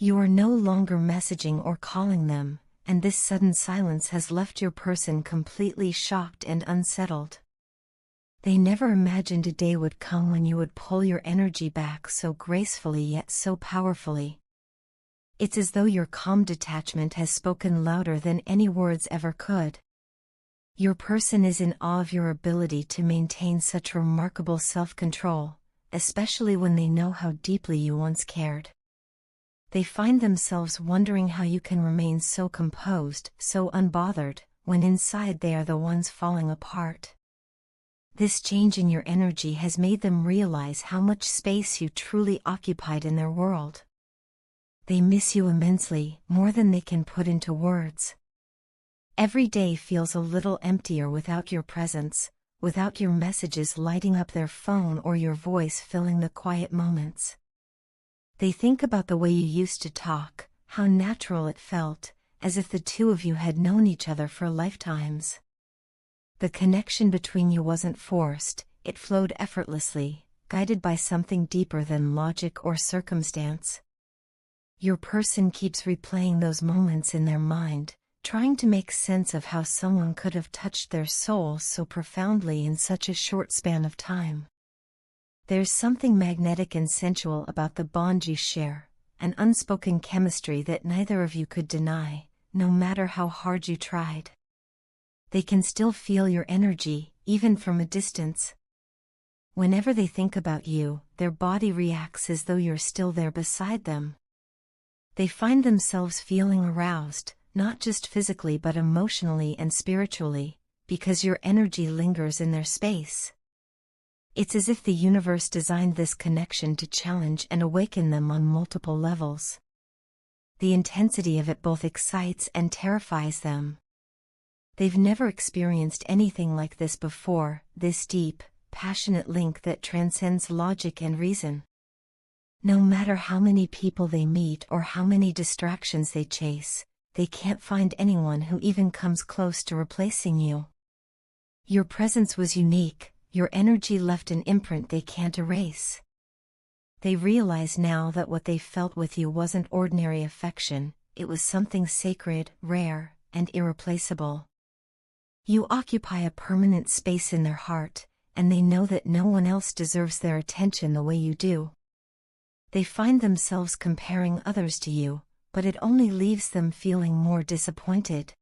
You are no longer messaging or calling them, and this sudden silence has left your person completely shocked and unsettled. They never imagined a day would come when you would pull your energy back so gracefully yet so powerfully. It's as though your calm detachment has spoken louder than any words ever could. Your person is in awe of your ability to maintain such remarkable self-control, especially when they know how deeply you once cared. They find themselves wondering how you can remain so composed, so unbothered, when inside they are the ones falling apart. This change in your energy has made them realize how much space you truly occupied in their world. They miss you immensely, more than they can put into words. Every day feels a little emptier without your presence, without your messages lighting up their phone or your voice filling the quiet moments. They think about the way you used to talk, how natural it felt, as if the two of you had known each other for lifetimes. The connection between you wasn't forced, it flowed effortlessly, guided by something deeper than logic or circumstance. Your person keeps replaying those moments in their mind, trying to make sense of how someone could have touched their soul so profoundly in such a short span of time. There's something magnetic and sensual about the bond you share, an unspoken chemistry that neither of you could deny, no matter how hard you tried. They can still feel your energy, even from a distance. Whenever they think about you, their body reacts as though you're still there beside them. They find themselves feeling aroused, not just physically but emotionally and spiritually, because your energy lingers in their space. It's as if the universe designed this connection to challenge and awaken them on multiple levels. The intensity of it both excites and terrifies them. They've never experienced anything like this before, this deep, passionate link that transcends logic and reason. No matter how many people they meet or how many distractions they chase, they can't find anyone who even comes close to replacing you. Your presence was unique, your energy left an imprint they can't erase. They realize now that what they felt with you wasn't ordinary affection, it was something sacred, rare, and irreplaceable. You occupy a permanent space in their heart, and they know that no one else deserves their attention the way you do. They find themselves comparing others to you, but it only leaves them feeling more disappointed.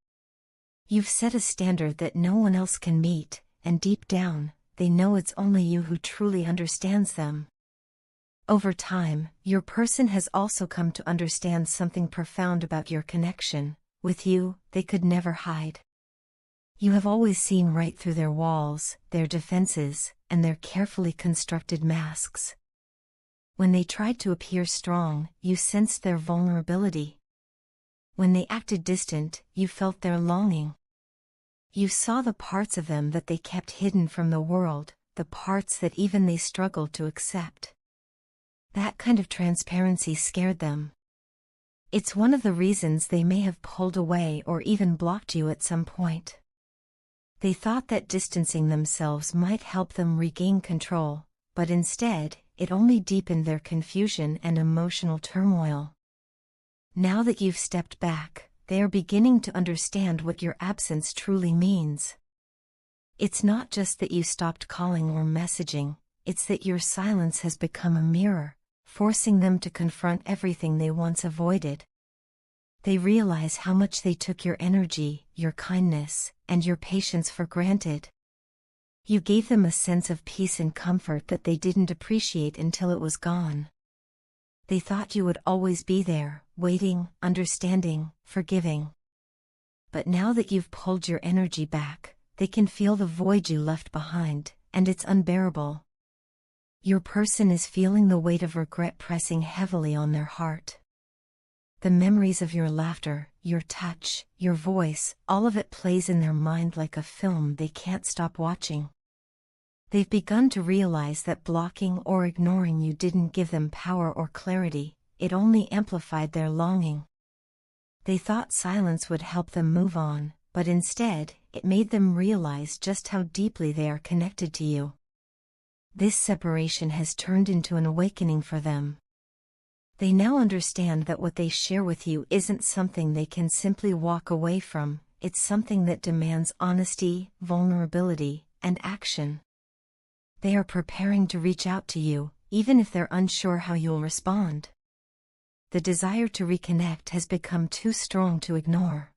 You've set a standard that no one else can meet, and deep down, they know it's only you who truly understands them. Over time, your person has also come to understand something profound about your connection. With you, they could never hide. You have always seen right through their walls, their defenses, and their carefully constructed masks. When they tried to appear strong, you sensed their vulnerability. When they acted distant, you felt their longing. You saw the parts of them that they kept hidden from the world, the parts that even they struggled to accept. That kind of transparency scared them. It's one of the reasons they may have pulled away or even blocked you at some point. They thought that distancing themselves might help them regain control, but instead, it only deepened their confusion and emotional turmoil. Now that you've stepped back, they are beginning to understand what your absence truly means. It's not just that you stopped calling or messaging, it's that your silence has become a mirror, forcing them to confront everything they once avoided. They realize how much they took your energy, your kindness, and your patience for granted. You gave them a sense of peace and comfort that they didn't appreciate until it was gone. They thought you would always be there, waiting, understanding, forgiving. But now that you've pulled your energy back, they can feel the void you left behind, and it's unbearable. Your person is feeling the weight of regret pressing heavily on their heart. The memories of your laughter, your touch, your voice, all of it plays in their mind like a film they can't stop watching. They've begun to realize that blocking or ignoring you didn't give them power or clarity, it only amplified their longing. They thought silence would help them move on, but instead, it made them realize just how deeply they are connected to you. This separation has turned into an awakening for them. They now understand that what they share with you isn't something they can simply walk away from, it's something that demands honesty, vulnerability, and action. They are preparing to reach out to you, even if they're unsure how you'll respond. The desire to reconnect has become too strong to ignore.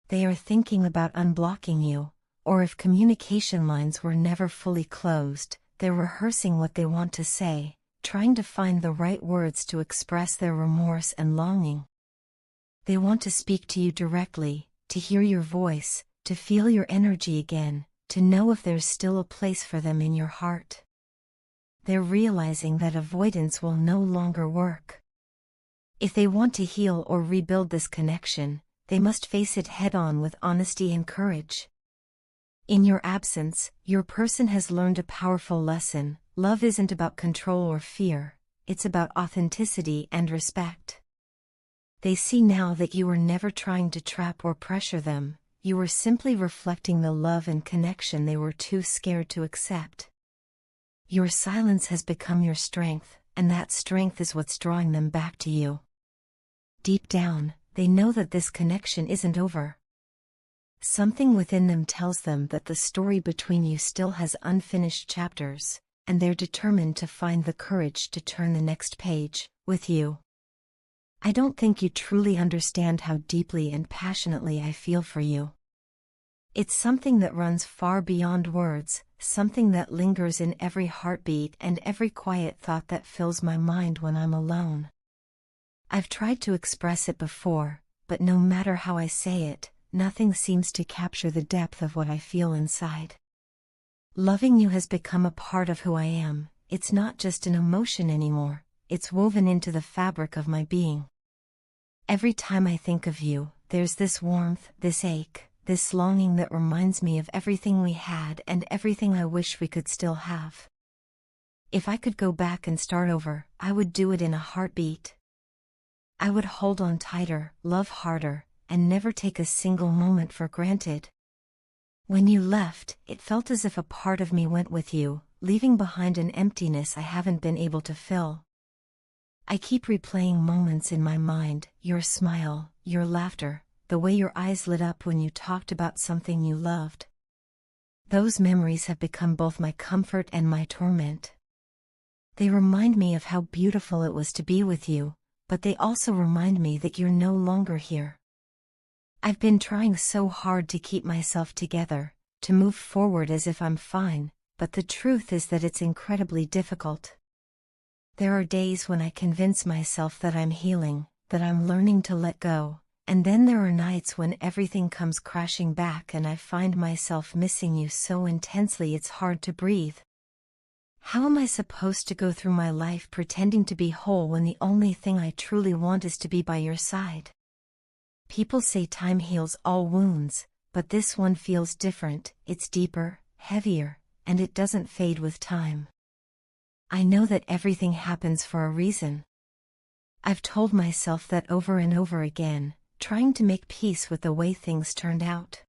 They are thinking about unblocking you, or if communication lines were never fully closed, they're rehearsing what they want to say, trying to find the right words to express their remorse and longing. They want to speak to you directly, to hear your voice, to feel your energy again, to know if there's still a place for them in your heart. They're realizing that avoidance will no longer work. If they want to heal or rebuild this connection, they must face it head-on with honesty and courage. In your absence, your person has learned a powerful lesson. Love isn't about control or fear, it's about authenticity and respect. They see now that you were never trying to trap or pressure them, you were simply reflecting the love and connection they were too scared to accept. Your silence has become your strength, and that strength is what's drawing them back to you. Deep down, they know that this connection isn't over. Something within them tells them that the story between you still has unfinished chapters, and they're determined to find the courage to turn the next page, with you. I don't think you truly understand how deeply and passionately I feel for you. It's something that runs far beyond words, something that lingers in every heartbeat and every quiet thought that fills my mind when I'm alone. I've tried to express it before, but no matter how I say it, nothing seems to capture the depth of what I feel inside. Loving you has become a part of who I am. It's not just an emotion anymore, it's woven into the fabric of my being. Every time I think of you, there's this warmth, this ache, this longing that reminds me of everything we had and everything I wish we could still have. If I could go back and start over, I would do it in a heartbeat. I would hold on tighter, love harder, and never take a single moment for granted. When you left, it felt as if a part of me went with you, leaving behind an emptiness I haven't been able to fill. I keep replaying moments in my mind, your smile, your laughter, the way your eyes lit up when you talked about something you loved. Those memories have become both my comfort and my torment. They remind me of how beautiful it was to be with you, but they also remind me that you're no longer here. I've been trying so hard to keep myself together, to move forward as if I'm fine, but the truth is that it's incredibly difficult. There are days when I convince myself that I'm healing, that I'm learning to let go, and then there are nights when everything comes crashing back and I find myself missing you so intensely it's hard to breathe. How am I supposed to go through my life pretending to be whole when the only thing I truly want is to be by your side? People say time heals all wounds, but this one feels different. It's deeper, heavier, and it doesn't fade with time. I know that everything happens for a reason. I've told myself that over and over again, trying to make peace with the way things turned out.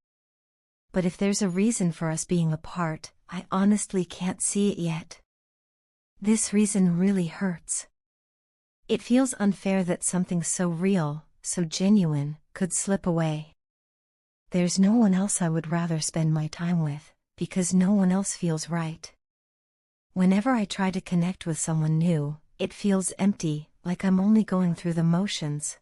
But if there's a reason for us being apart, I honestly can't see it yet. This reason really hurts. It feels unfair that something so real, so genuine, could slip away. There's no one else I would rather spend my time with, because no one else feels right. Whenever I try to connect with someone new, it feels empty, like I'm only going through the motions.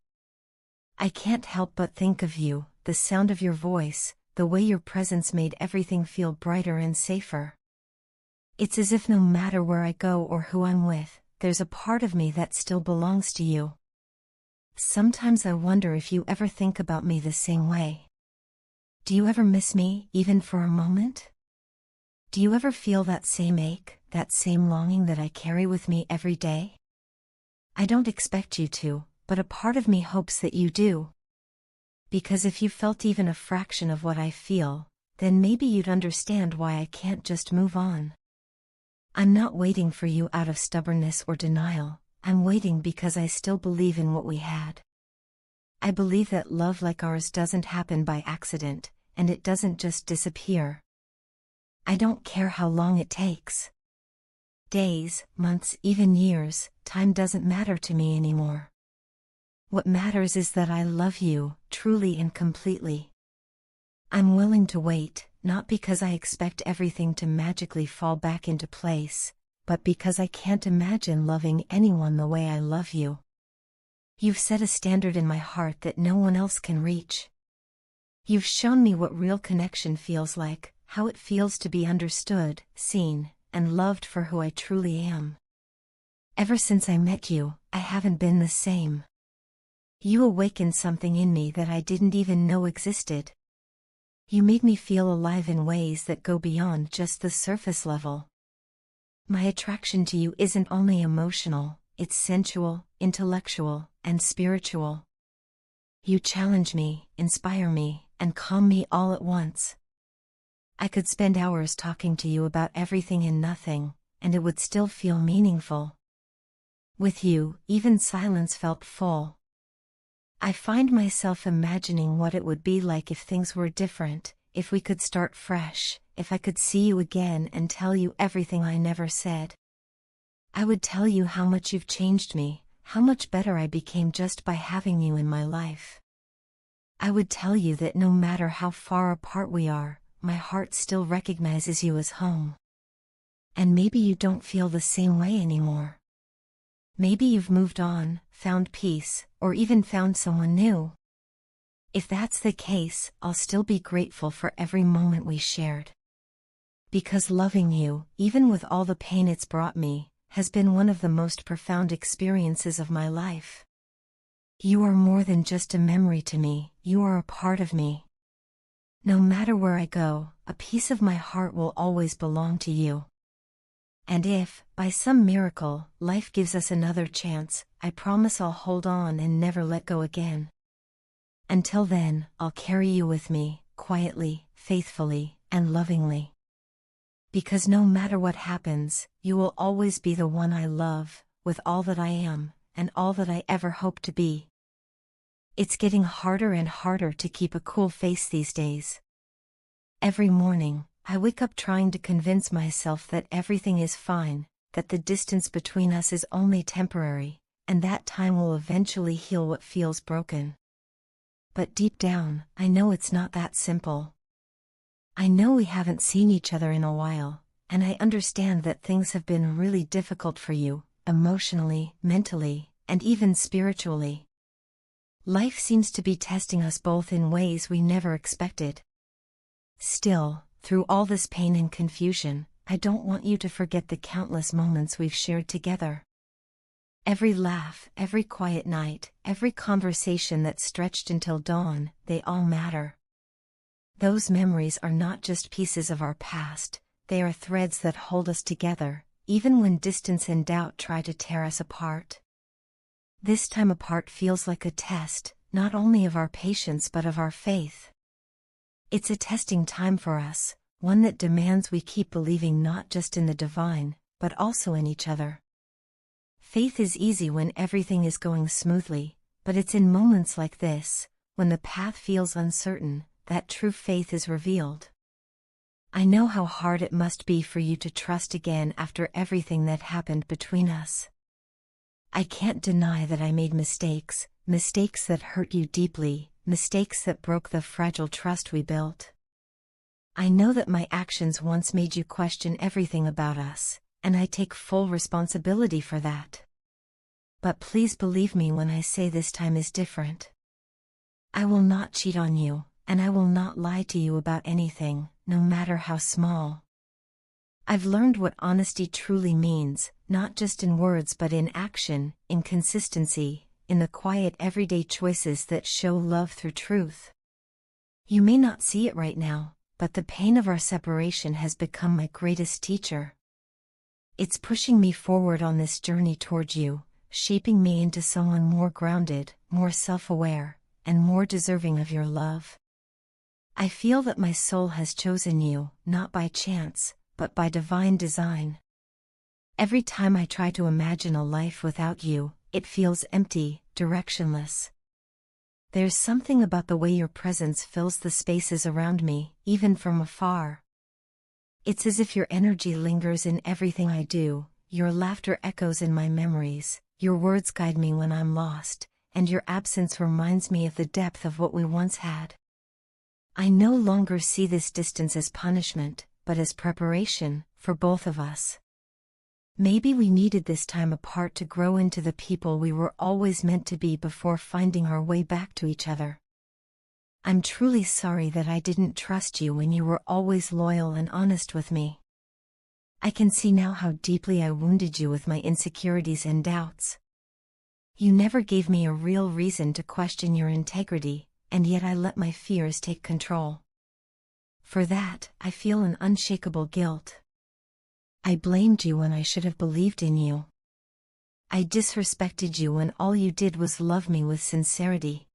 I can't help but think of you, the sound of your voice, the way your presence made everything feel brighter and safer. It's as if no matter where I go or who I'm with, there's a part of me that still belongs to you. Sometimes I wonder if you ever think about me the same way. Do you ever miss me, even for a moment? Do you ever feel that same ache, that same longing that I carry with me every day? I don't expect you to, but a part of me hopes that you do. Because if you felt even a fraction of what I feel, then maybe you'd understand why I can't just move on. I'm not waiting for you out of stubbornness or denial, I'm waiting because I still believe in what we had. I believe that love like ours doesn't happen by accident, and it doesn't just disappear. I don't care how long it takes. Days, months, even years, time doesn't matter to me anymore. What matters is that I love you, truly and completely. I'm willing to wait, not because I expect everything to magically fall back into place, but because I can't imagine loving anyone the way I love you. You've set a standard in my heart that no one else can reach. You've shown me what real connection feels like, how it feels to be understood, seen, and loved for who I truly am. Ever since I met you, I haven't been the same. You awakened something in me that I didn't even know existed. You made me feel alive in ways that go beyond just the surface level. My attraction to you isn't only emotional, it's sensual, intellectual, and spiritual. You challenge me, inspire me, and calm me all at once. I could spend hours talking to you about everything and nothing, and it would still feel meaningful. With you, even silence felt full. I find myself imagining what it would be like if things were different, if we could start fresh, if I could see you again and tell you everything I never said. I would tell you how much you've changed me, how much better I became just by having you in my life. I would tell you that no matter how far apart we are, my heart still recognizes you as home. And maybe you don't feel the same way anymore. Maybe you've moved on, found peace, or even found someone new. If that's the case, I'll still be grateful for every moment we shared. Because loving you, even with all the pain it's brought me, has been one of the most profound experiences of my life. You are more than just a memory to me, you are a part of me. No matter where I go, a piece of my heart will always belong to you. And if, by some miracle, life gives us another chance, I promise I'll hold on and never let go again. Until then, I'll carry you with me, quietly, faithfully, and lovingly. Because no matter what happens, you will always be the one I love, with all that I am, and all that I ever hope to be. It's getting harder and harder to keep a cool face these days. Every morning, I wake up trying to convince myself that everything is fine, that the distance between us is only temporary, and that time will eventually heal what feels broken. But deep down, I know it's not that simple. I know we haven't seen each other in a while, and I understand that things have been really difficult for you, emotionally, mentally, and even spiritually. Life seems to be testing us both in ways we never expected. Still, through all this pain and confusion, I don't want you to forget the countless moments we've shared together. Every laugh, every quiet night, every conversation that stretched until dawn, they all matter. Those memories are not just pieces of our past, they are threads that hold us together, even when distance and doubt try to tear us apart. This time apart feels like a test, not only of our patience but of our faith. It's a testing time for us, one that demands we keep believing not just in the divine, but also in each other. Faith is easy when everything is going smoothly, but it's in moments like this, when the path feels uncertain, that true faith is revealed. I know how hard it must be for you to trust again after everything that happened between us. I can't deny that I made mistakes, mistakes that hurt you deeply, mistakes that broke the fragile trust we built. I know that my actions once made you question everything about us, and I take full responsibility for that. But please believe me when I say this time is different. I will not cheat on you, and I will not lie to you about anything, no matter how small. I've learned what honesty truly means, not just in words but in action, in consistency, in the quiet everyday choices that show love through truth. You may not see it right now, but the pain of our separation has become my greatest teacher. It's pushing me forward on this journey towards you, shaping me into someone more grounded, more self-aware, and more deserving of your love. I feel that my soul has chosen you, not by chance, but by divine design. Every time I try to imagine a life without you, it feels empty, directionless. There's something about the way your presence fills the spaces around me, even from afar. It's as if your energy lingers in everything I do, your laughter echoes in my memories, your words guide me when I'm lost, and your absence reminds me of the depth of what we once had. I no longer see this distance as punishment, but as preparation, for both of us. Maybe we needed this time apart to grow into the people we were always meant to be before finding our way back to each other. I'm truly sorry that I didn't trust you when you were always loyal and honest with me. I can see now how deeply I wounded you with my insecurities and doubts. You never gave me a real reason to question your integrity, and yet I let my fears take control. For that, I feel an unshakable guilt. I blamed you when I should have believed in you. I disrespected you when all you did was love me with sincerity.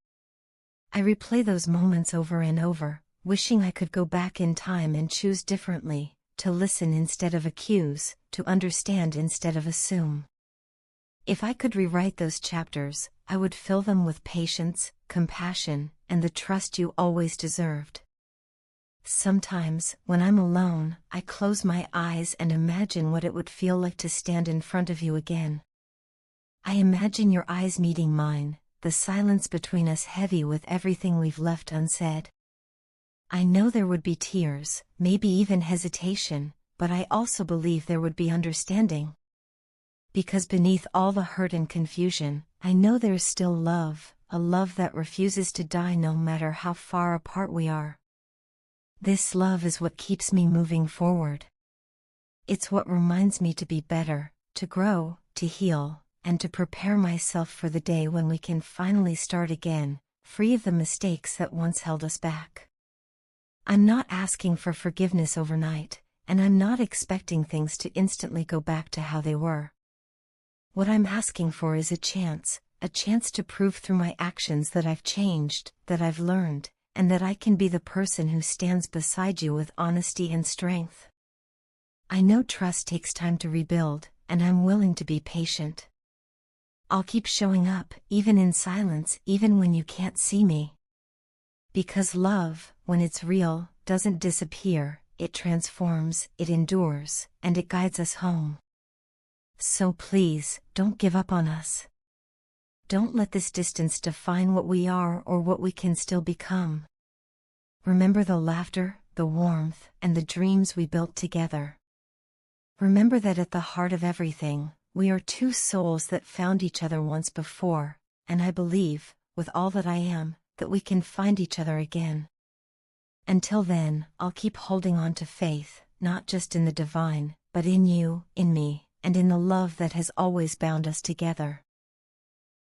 I replay those moments over and over, wishing I could go back in time and choose differently, to listen instead of accuse, to understand instead of assume. If I could rewrite those chapters, I would fill them with patience, compassion, and the trust you always deserved. Sometimes, when I'm alone, I close my eyes and imagine what it would feel like to stand in front of you again. I imagine your eyes meeting mine, the silence between us heavy with everything we've left unsaid. I know there would be tears, maybe even hesitation, but I also believe there would be understanding. Because beneath all the hurt and confusion, I know there's still love, a love that refuses to die no matter how far apart we are. This love is what keeps me moving forward. It's what reminds me to be better, to grow, to heal, and to prepare myself for the day when we can finally start again, free of the mistakes that once held us back. I'm not asking for forgiveness overnight, and I'm not expecting things to instantly go back to how they were. What I'm asking for is a chance to prove through my actions that I've changed, that I've learned, and that I can be the person who stands beside you with honesty and strength. I know trust takes time to rebuild, and I'm willing to be patient. I'll keep showing up, even in silence, even when you can't see me. Because love, when it's real, doesn't disappear, it transforms, it endures, and it guides us home. So please, don't give up on us. Don't let this distance define what we are or what we can still become. Remember the laughter, the warmth, and the dreams we built together. Remember that at the heart of everything, we are two souls that found each other once before, and I believe, with all that I am, that we can find each other again. Until then, I'll keep holding on to faith, not just in the divine, but in you, in me, and in the love that has always bound us together.